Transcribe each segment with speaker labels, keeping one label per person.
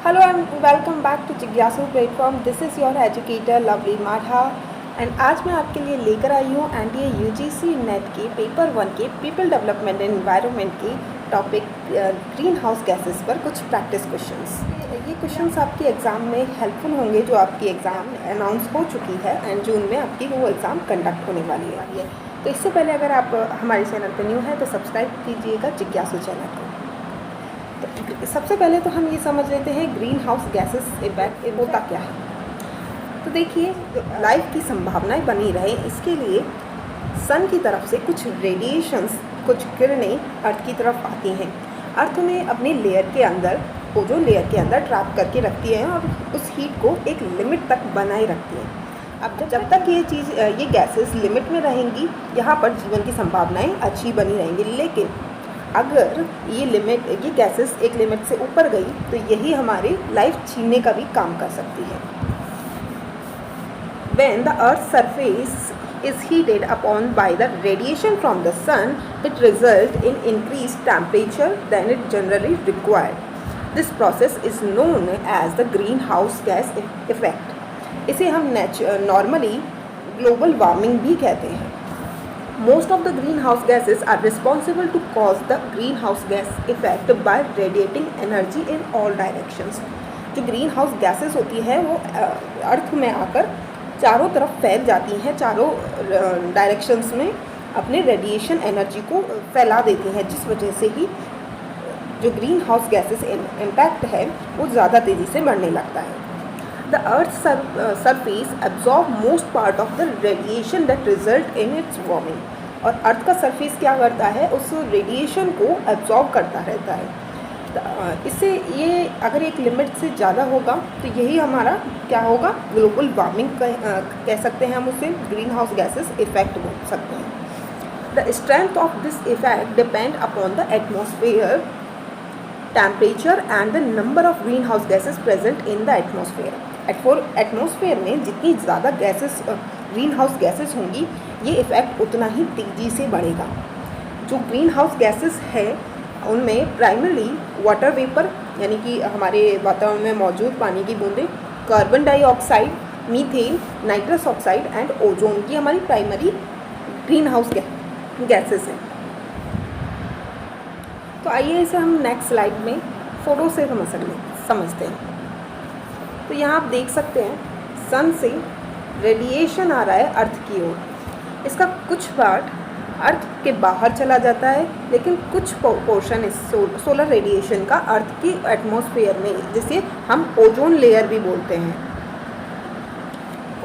Speaker 1: Hello and welcome back to Jigyasu platform. This is your educator Lovely Madha and आज मैं आपके लिए लेकर आई हूँ एनडीए यूजीसी नेट के पेपर 1 के पीपल डेवलपमेंट एंड एनवायरनमेंट के टॉपिक ग्रीन हाउस गैसेस पर कुछ प्रैक्टिस क्वेश्चंस. ये क्वेश्चंस आपके एग्ज़ाम में हेल्पफुल होंगे जो आपकी एग्ज़ाम अनाउंस हो चुकी है एंड जून में आपकी वो एग्ज़ाम कंडक्ट होने वाली है. तो इससे पहले अगर आप हमारे चैनल पर न्यू हैं तो सब्सक्राइब कीजिएगा जिज्ञासु चैनल को. तो सबसे पहले तो हम ये समझ लेते हैं ग्रीन हाउस गैसेस इफेक्ट होता क्या है. तो देखिए, लाइफ की संभावनाएं बनी रहे इसके लिए सन की तरफ से कुछ रेडिएशंस, कुछ किरणें अर्थ की तरफ आती हैं. अर्थ में अपने लेयर के अंदर, ओजोन लेयर के अंदर ट्रैप करके रखती है और उस हीट को एक लिमिट तक बनाए रखती है. अब जब तक ये गैसेस लिमिट में रहेंगी, यहाँ पर जीवन की संभावनाएं अच्छी बनी रहेंगी. लेकिन अगर ये गैसेस एक लिमिट से ऊपर गई तो यही हमारी लाइफ छीनने का भी काम कर सकती है. When the Earth's surface is heated upon by the radiation from the sun, it results in increased temperature than it generally required. This process is known as the greenhouse gas effect. इसे हम normally global warming भी कहते हैं. Most of the greenhouse gases are responsible to cause the greenhouse gas effect by radiating energy in all directions. जो greenhouse gases होती है वो अर्थ में आकर चारों तरफ फैल जाती हैं, चारों डायरेक्शंस में अपने रेडिएशन एनर्जी को फैला देती हैं, जिस वजह से ही जो ग्रीन हाउस गैसेस इम्पैक्ट है वो ज़्यादा तेज़ी से बढ़ने लगता है. The Earth's surface absorb most part of the radiation that result in its warming. और अर्थ का सरफेस क्या करता है, उस रेडिएशन को एब्जॉर्ब करता रहता है. इससे ये अगर एक लिमिट से ज़्यादा होगा तो यही हमारा क्या होगा, ग्लोबल वार्मिंग कह सकते हैं हम उसे, ग्रीन हाउस गैसेस इफेक्ट बोल सकते हैं. The strength of this effect depend upon the atmosphere temperature and the number of greenhouse gases present in the atmosphere. Atmosphere में जितनी ज़्यादा गैसेस, ग्रीन हाउस गैसेस होंगी, ये इफ़ेक्ट उतना ही तेज़ी से बढ़ेगा. जो ग्रीन हाउस गैसेस है उनमें प्राइमरली वाटर वेपर यानी कि हमारे वातावरण में मौजूद पानी की बूंदें, carbon dioxide, methane, nitrous oxide and ozone की हमारी प्राइमरी ग्रीन हाउस गैसेस हैं. तो आइए इसे हम नेक्स्ट स्लाइड में फ़ोटो से समझते हैं. तो यहाँ आप देख सकते हैं सन से रेडिएशन आ रहा है अर्थ की ओर. इसका कुछ पार्ट अर्थ के बाहर चला जाता है, लेकिन कुछ पोर्शन इस सोलर रेडिएशन का अर्थ की एटमॉस्फेयर में, जिसे हम ओजोन लेयर भी बोलते हैं,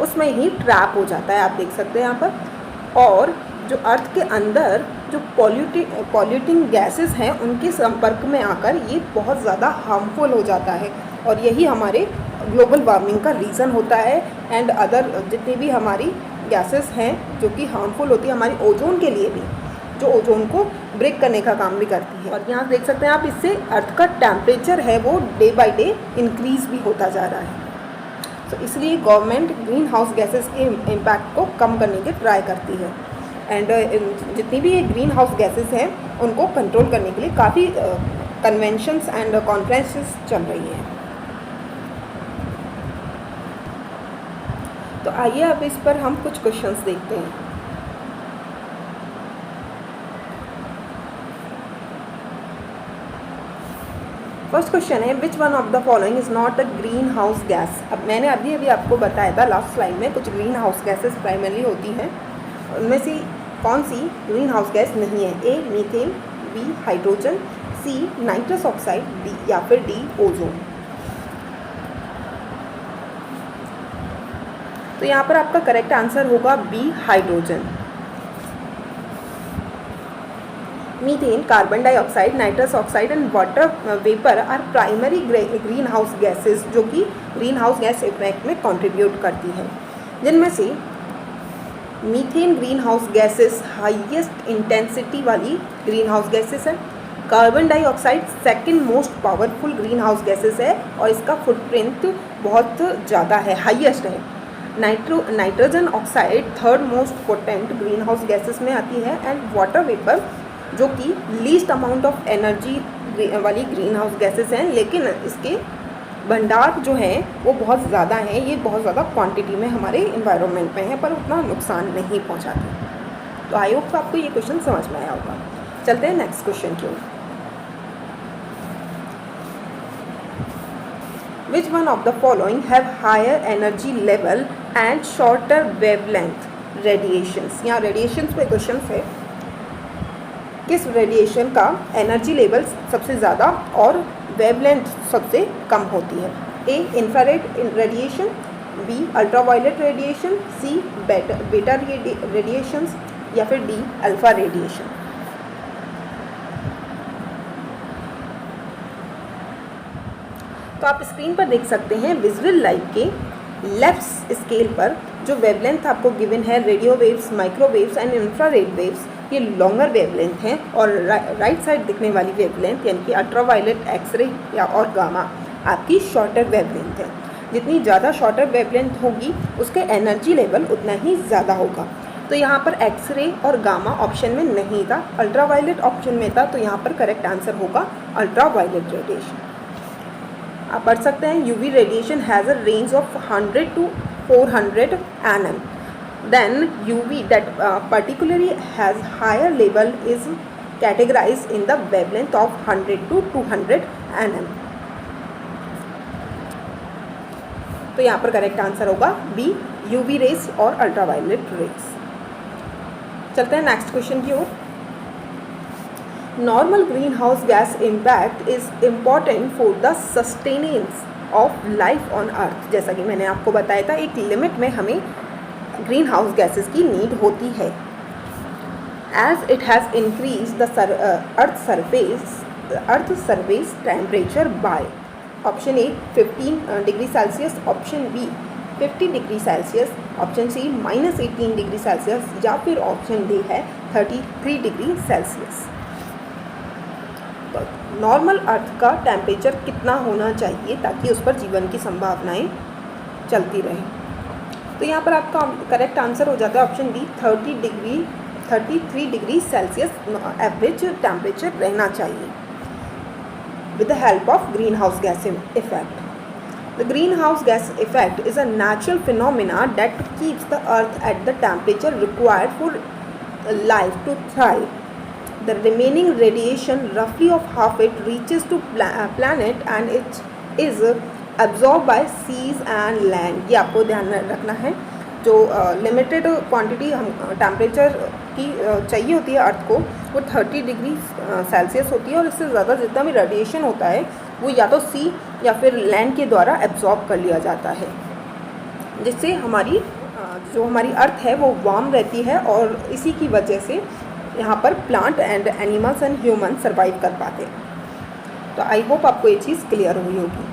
Speaker 1: उसमें ही ट्रैप हो जाता है. आप देख सकते हैं यहाँ पर. और जो अर्थ के अंदर जो पॉल्यूटिंग गैसेस हैं उनके संपर्क में आकर ये बहुत ज़्यादा हार्मफुल हो जाता है और यही हमारे ग्लोबल वार्मिंग का रीज़न होता है. एंड अदर जितनी भी हमारी गैसेस हैं जो कि हार्मफुल होती है हमारी ओजोन के लिए भी, जो ओजोन को ब्रेक करने का काम भी करती है. और यहाँ देख सकते हैं आप, इससे अर्थ का टेम्परेचर है वो डे बाय डे इंक्रीज़ भी होता जा रहा है. तो इसलिए गवर्नमेंट ग्रीन हाउस गैसेस के इम्पैक्ट को कम करने की ट्राई करती है. एंड जितनी भी ये ग्रीन हाउस गैसेस हैं उनको कंट्रोल करने के लिए काफ़ी कन्वेंशंस एंड कॉन्फ्रेंसेस चल रही हैं. तो आइए अब इस पर हम कुछ क्वेश्चंस देखते हैं. फर्स्ट क्वेश्चन है, विच one of the following is not a green house gas. अब मैंने अभी आपको बताया था लास्ट स्लाइड में, कुछ ग्रीन हाउस गैसेस प्राइमरली होती हैं, उनमें से कौन सी ग्रीन हाउस गैस नहीं है. A methane, B hydrogen, C nitrous oxide, D या फिर डी ओजोन. तो यहाँ पर आपका करेक्ट आंसर होगा B hydrogen. Methane, carbon dioxide, nitrous oxide and water vapour are primary greenhouse gases जो कि ग्रीन हाउस गैस इफेक्ट में कंट्रीब्यूट करती है, जिनमें से methane greenhouse gases highest intensity वाली ग्रीन हाउस गैसेस है. Carbon dioxide second most powerful greenhouse gases है और इसका फुटप्रिंट बहुत ज़्यादा है, हाईएस्ट है. Nitrogen oxide third most potent greenhouse gases में आती है. एंड वाटर वेपर जो कि लीस्ट अमाउंट ऑफ एनर्जी वाली ग्रीन हाउस गैसेस हैं, लेकिन इसके भंडार जो है वो बहुत ज़्यादा है, ये बहुत ज़्यादा क्वांटिटी में हमारे इन्वायरमेंट में है, पर उतना नुकसान नहीं पहुंचाते। तो आई होप आपको ये क्वेश्चन समझ में आया होगा। चलते हैं नेक्स्ट क्वेश्चन की ओर। Which one of the following have higher energy level and shorter wavelength radiations. यहाँ रेडिएशंस पे क्वेश्चन है, किस रेडिएशन का एनर्जी लेवल सबसे ज़्यादा और वेवलेंथ सबसे कम होती है? A infrared radiation, B ultraviolet radiation, C beta radiations या फिर डी अल्फा रेडिएशन। तो आप स्क्रीन पर देख सकते हैं विजुअल लाइट के लेफ्ट स्केल पर जो वेवलेंथ आपको गिवन है, radio waves, microwaves and infrared waves, ये लॉन्गर वेवलेंथ हैं, और राइट साइड दिखने वाली वेवलेंथ यानी कि अल्ट्रावायलेट, एक्सरे या और गामा आपकी शॉर्टर वेवलेंथ है। जितनी ज़्यादा शॉर्टर वेवलेंथ होगी उसके एनर्जी लेवल उतना ही ज़्यादा होगा। तो यहाँ पर एक्सरे और गामा ऑप्शन में नहीं था, अल्ट्रावायलेट ऑप्शन में था, तो यहाँ पर करेक्ट आंसर होगा अल्ट्रावायलेट रेडिएशन। आप पढ़ सकते हैं UV radiation has a range of 100 to 400 nm. Then UV that particularly has higher level is categorized in the wavelength of 100 to 200 nm. तो यहाँ पर करेक्ट आंसर होगा बी यूवी रेज और अल्ट्रावायलेट रेज। चलते हैं नेक्स्ट क्वेश्चन की ओर। Normal greenhouse gas impact is important for the sustenance of life on earth. जैसा कि मैंने आपको बताया था, एक लिमिट में हमें ग्रीन हाउस गैसेस की नीड होती है। As it has increase the earth surface temperature by option A 15 degree Celsius, option B 50 degree Celsius, option C -18 degree Celsius या फिर ऑप्शन डी है 33 डिग्री सेल्सियस। नॉर्मल अर्थ का temperature कितना होना चाहिए ताकि उस पर जीवन की संभावनाएं चलती रहें? तो यहाँ पर आपका करेक्ट आंसर हो जाता है option D 33 degree Celsius average temperature रहना चाहिए with the help of greenhouse gas effect. The greenhouse gas effect is a natural phenomena that keeps the earth at the temperature required for life to thrive. The remaining radiation, roughly of half it, reaches to planet and it is absorbed by seas and land. ये आपको ध्यान रखना है। जो limited quantity हम temperature की चाहिए होती है अर्थ को, वो 30 डिग्री सेल्सियस होती है, और इससे ज़्यादा जितना भी रेडिएशन होता है वो या तो सी या फिर लैंड के द्वारा एब्जॉर्ब कर लिया जाता है, जिससे हमारी जो हमारी अर्थ है वो वार्म रहती है, और इसी की वजह से यहाँ पर plant and animals and human survive कर पाते हैं। तो आई होप आपको ये चीज़ क्लियर हुई होगी।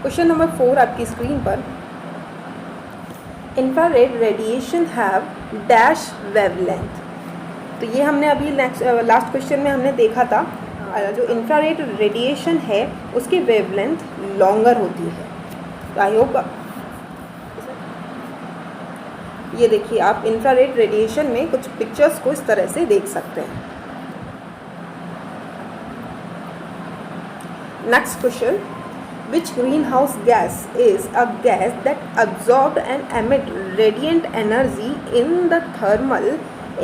Speaker 1: क्वेश्चन नंबर 4 आपकी स्क्रीन पर, infrared radiation have dash wavelength. तो ये हमने अभी लास्ट क्वेश्चन में हमने देखा था, जो इंफ्रारेड रेडिएशन है उसकी वेवलेंथ लॉन्गर होती है। तो आई होप ये देखिए आप इंफ्रारेड रेडिएशन में कुछ पिक्चर्स को इस तरह से देख सकते हैं। Next question, which greenhouse gas is a gas that absorbed and emit radiant energy in the thermal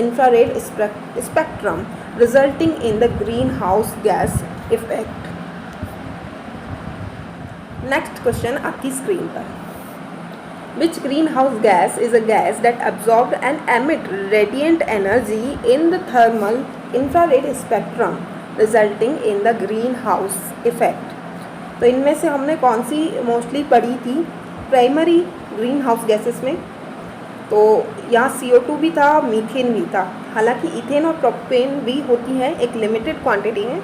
Speaker 1: infrared spectrum, resulting in the greenhouse gas effect. Next question आपकी स्क्रीन पर, which greenhouse gas is a gas that absorbed and emit radiant energy in the thermal infrared spectrum, resulting in the greenhouse effect. तो इनमें से हमने कौन सी mostly पढ़ी थी primary greenhouse gases में? तो यहाँ CO2 भी था, मीथेन भी था। हालांकि इथेन और प्रोपेन भी होती हैं एक लिमिटेड क्वांटिटी में,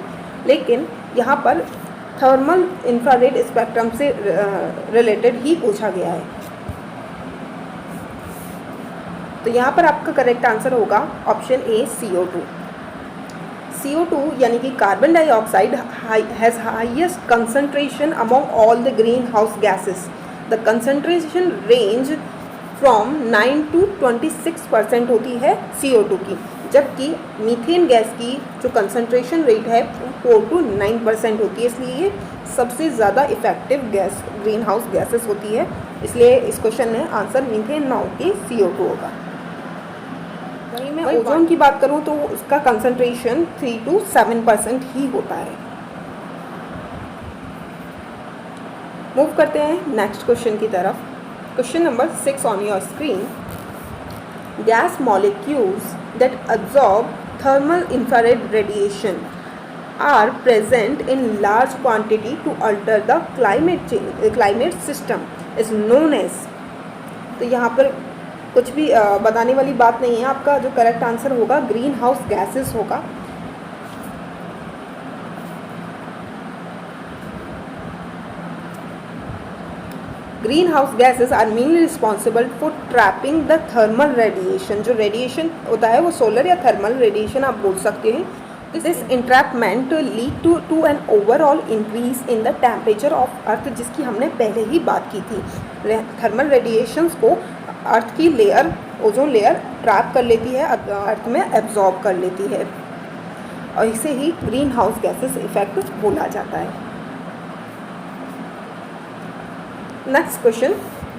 Speaker 1: लेकिन यहाँ पर थर्मल इंफ्रारेड स्पेक्ट्रम से रिलेटेड ही पूछा गया है। तो यहाँ पर आपका करेक्ट आंसर होगा ऑप्शन ए CO2। CO2 यानी कि carbon dioxide has highest concentration among all the greenhouse gases. The concentration range from 9 to 26% होती है CO2 की, जबकि मीथेन गैस की जो कंसंट्रेशन रेट है 4 to 9% होती है, इसलिए ये सबसे ज़्यादा effective gas green house gases होती है। इसलिए इस क्वेश्चन में आंसर मीथेन ना होके CO2 होगा। वहीं मैं ओजोन की बात करूँ तो उसका कंसंट्रेशन 3 to 7% ही होता है। मूव करते हैं नेक्स्ट क्वेश्चन की तरफ। Question number 6 on your screen. Gas molecules that absorb thermal infrared radiation are present in large quantity to alter the climate system is known as। तो यहाँ पर कुछ भी बताने वाली बात नहीं है, आपका जो करेक्ट आंसर होगा ग्रीन हाउस गैसेस होगा। Greenhouse gases are mainly responsible for trapping the thermal radiation. जो रेडिएशन होता है वो सोलर या थर्मल रेडिएशन आप बोल सकते हैं। This entrapment lead to an overall increase in the temperature of earth, जिसकी हमने पहले ही बात की थी। थर्मल रेडिएशंस को अर्थ की लेयर, ओजोन लेयर ट्रैप कर लेती है, अर्थ में एब्जॉर्ब कर लेती है, और इसे ही ग्रीन हाउस गैसेस इफेक्ट बोला जाता है। Next question,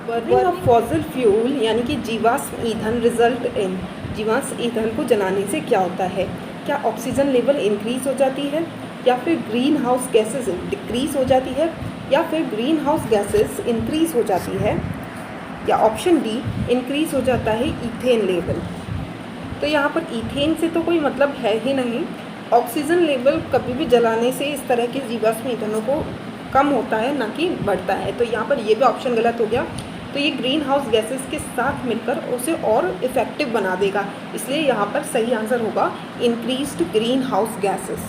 Speaker 1: burning of fossil fuel यानी कि जीवाश्म ईंधन रिजल्ट इन। जीवाश्म ईंधन को जलाने से क्या होता है? क्या ऑक्सीजन लेवल इंक्रीज हो जाती है, या फिर ग्रीन हाउस गैसेस डिक्रीज हो जाती है, या फिर ग्रीन हाउस गैसेस इंक्रीज हो जाती है, या ऑप्शन डी इंक्रीज हो जाता है ईथेन लेवल। तो यहाँ पर ईथेन से तो कोई मतलब है ही नहीं। ऑक्सीजन लेवल कभी भी जलाने से इस तरह के जीवाश्म ईंधनों को कम होता है, ना कि बढ़ता है। तो यहाँ पर ये भी ऑप्शन गलत हो गया। तो ये ग्रीन हाउस गैसेस के साथ मिलकर उसे और इफ़ेक्टिव बना देगा, इसलिए यहाँ पर सही आंसर होगा इंक्रीज्ड ग्रीन हाउस गैसेस।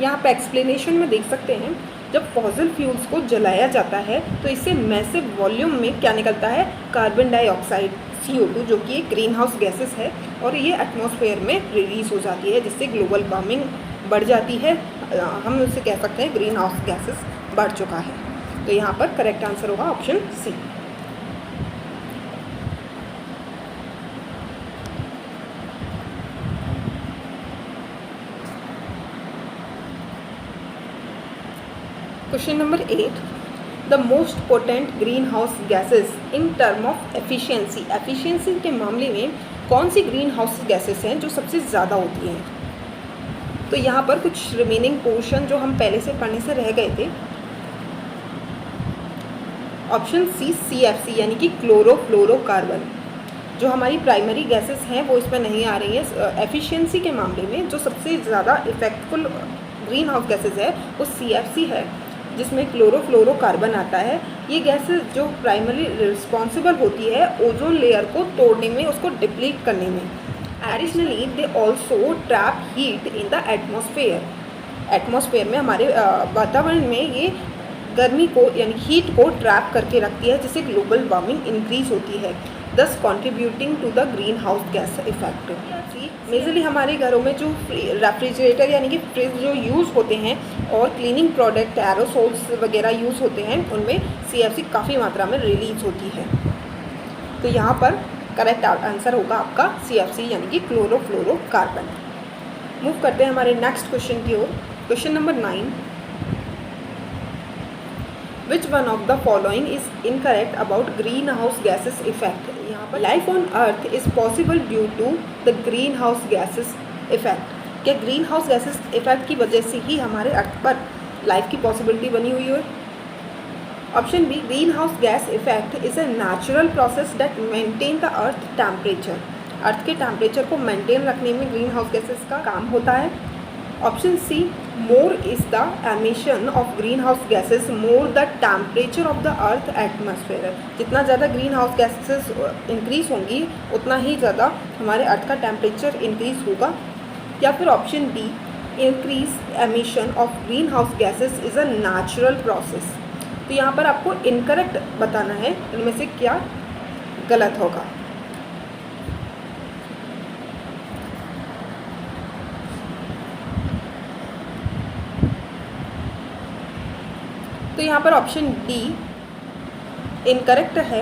Speaker 1: यहाँ पर एक्सप्लेनेशन में देख सकते हैं, जब फॉसिल फ्यूल्स को जलाया जाता है तो इससे मैसिव वॉल्यूम में क्या निकलता है? कार्बन डाइऑक्साइड CO2, जो कि एक ग्रीन हाउस गैसेस है, और ये एटमॉस्फेयर में रिलीज हो जाती है, जिससे ग्लोबल वार्मिंग बढ़ जाती है। हम उसे कह सकते हैं ग्रीन हाउस गैसेस बढ़ चुका है। तो यहाँ पर करेक्ट आंसर होगा option C. Question number 8, the most potent greenhouse gases in term of efficiency. Efficiency के मामले में कौन सी ग्रीन हाउस गैसेस हैं जो सबसे ज़्यादा होती हैं? तो यहाँ पर कुछ रिमेनिंग पोर्शन जो हम पहले से पढ़ने से रह गए थे। ऑप्शन सी CFC यानी कि क्लोरोफ्लोरोकार्बन। जो हमारी प्राइमरी गैसेस हैं वो इसमें नहीं आ रही हैं। एफिशिएंसी के मामले में जो सबसे ज़्यादा इफेक्टफुल ग्रीन हाउस गैसेस है वो CFC है, जिसमें क्लोरोफ्लोरोकार्बन आता है। ये गैसेस जो प्राइमरी रिस्पॉन्सिबल होती है ओजोन लेयर को तोड़ने में, उसको डिप्लीट करने में। Additionally they also trap heat in the atmosphere. Atmosphere में हमारे वातावरण में ये गर्मी को यानी हीट को ट्रैप करके रखती है, जिससे ग्लोबल वार्मिंग इंक्रीज होती है, thus contributing to the greenhouse gas effect. Majorly हमारे घरों में जो रेफ्रिजरेटर यानी कि फ्रिज जो यूज़ होते हैं और क्लीनिंग प्रोडक्ट एरोसोल्स वगैरह यूज़ होते हैं, उनमें CFC काफ़ी मात्रा में रिलीज होती है। तो यहाँ पर करेक्ट आंसर होगा आपका CFC यानी कि क्लोरोफ्लोरोकार्बन। मूव करते हैं हमारे नेक्स्ट क्वेश्चन की ओर। Question number 9, which one of the following is incorrect about greenhouse gases effect. यहाँ पर life on earth is possible due to the greenhouse gases effect. क्या ग्रीन हाउस गैसेस इफेक्ट की वजह से ही हमारे अर्थ पर लाइफ की possibility बनी हुई है? Option B, greenhouse gas effect is a natural process that maintain the earth temperature. Earth के टेम्परेचर को मेंटेन रखने में ग्रीन हाउस गैसेस का काम होता है। Option C, more is the emission of greenhouse gases more the temperature of the earth atmosphere. जितना ज़्यादा ग्रीन हाउस गैसेस इंक्रीज होंगी उतना ही ज़्यादा हमारे अर्थ का टेम्परेचर इंक्रीज होगा। या फिर option D, increase emission of greenhouse gases is a natural process. तो यहाँ पर आपको इनकरेक्ट बताना है, इनमें से क्या गलत होगा। तो यहाँ पर ऑप्शन डी इनकरेक्ट है।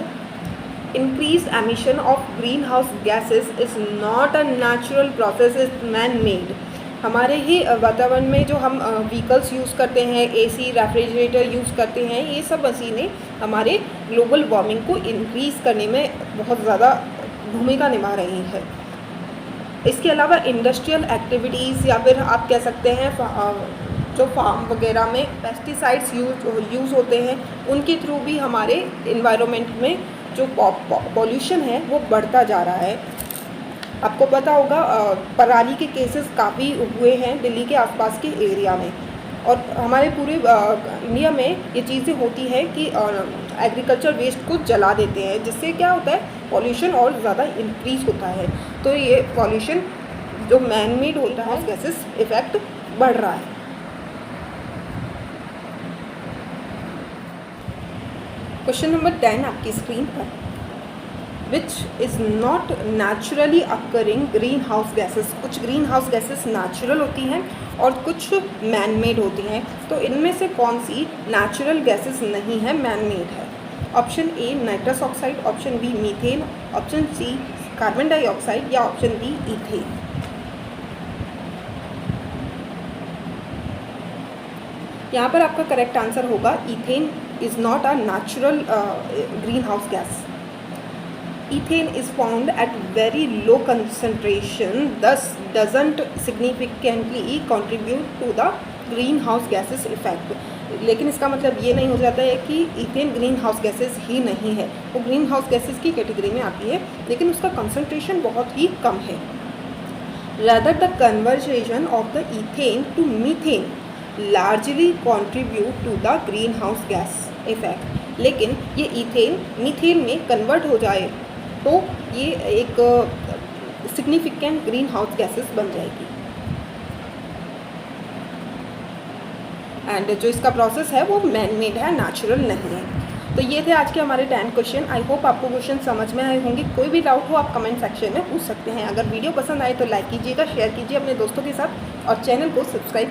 Speaker 1: increased emission of greenhouse gases is not a natural process, is man made. हमारे ही वातावरण में जो हम व्हीकल्स यूज़ करते हैं, एसी, रेफ्रिजरेटर यूज़ करते हैं, ये सब मशीनें हमारे ग्लोबल वार्मिंग को इंक्रीज़ करने में बहुत ज़्यादा भूमिका निभा रही है। इसके अलावा इंडस्ट्रियल एक्टिविटीज़ या फिर आप कह सकते हैं जो फार्म वगैरह में पेस्टिसाइड्स यूज़ होते हैं, उनके थ्रू भी हमारे इन्वायरमेंट में जो पॉल्यूशन है वो बढ़ता जा रहा है। आपको पता होगा पराली के केसेस काफ़ी हुए हैं दिल्ली के आसपास के एरिया में, और हमारे पूरे इंडिया में ये चीज़ें होती हैं कि एग्रीकल्चर वेस्ट को जला देते हैं, जिससे क्या होता है, पॉल्यूशन और ज़्यादा इंक्रीज़ होता है। तो ये पॉल्यूशन जो मैन मेड होता है, गैसेस इफेक्ट बढ़ रहा है। क्वेश्चन नंबर 10 आपकी स्क्रीन पर, which is not naturally occurring green house gases. कुछ ग्रीन हाउस गैसेस नेचुरल होती हैं और कुछ मैन मेड होती हैं, तो इनमें से कौन सी नेचुरल गैसेस नहीं है, मैन मेड है? Option A nitrous oxide, option B methane, option C carbon dioxide या ऑप्शन डी इथेन। यहाँ पर आपका करेक्ट आंसर होगा ethane is not a natural greenhouse gas. Ethane is found at very low concentration, thus doesn't significantly contribute to the greenhouse gases effect. लेकिन इसका मतलब ये नहीं हो जाता है कि इथेन ग्रीन हाउस गैसेस ही नहीं है, वो ग्रीन हाउस गैसेस की कैटेगरी में आती है, लेकिन उसका कंसंट्रेशन बहुत ही कम है। Rather the conversion of the ethane to methane largely contribute to the greenhouse gas effect. लेकिन ये इथेन मीथेन में कन्वर्ट हो जाए तो ये एक सिग्निफिकेंट ग्रीन हाउस गैसेस बन जाएगी। एंड जो इसका प्रोसेस है वो मैन मेड है, नेचुरल नहीं है। तो ये थे आज के हमारे 10 क्वेश्चन। आई होप आपको क्वेश्चन समझ में आए होंगे। कोई भी डाउट हो आप कमेंट सेक्शन में पूछ सकते हैं। अगर वीडियो पसंद आए तो लाइक कीजिएगा, शेयर कीजिए अपने दोस्तों के साथ और चैनल को सब्सक्राइब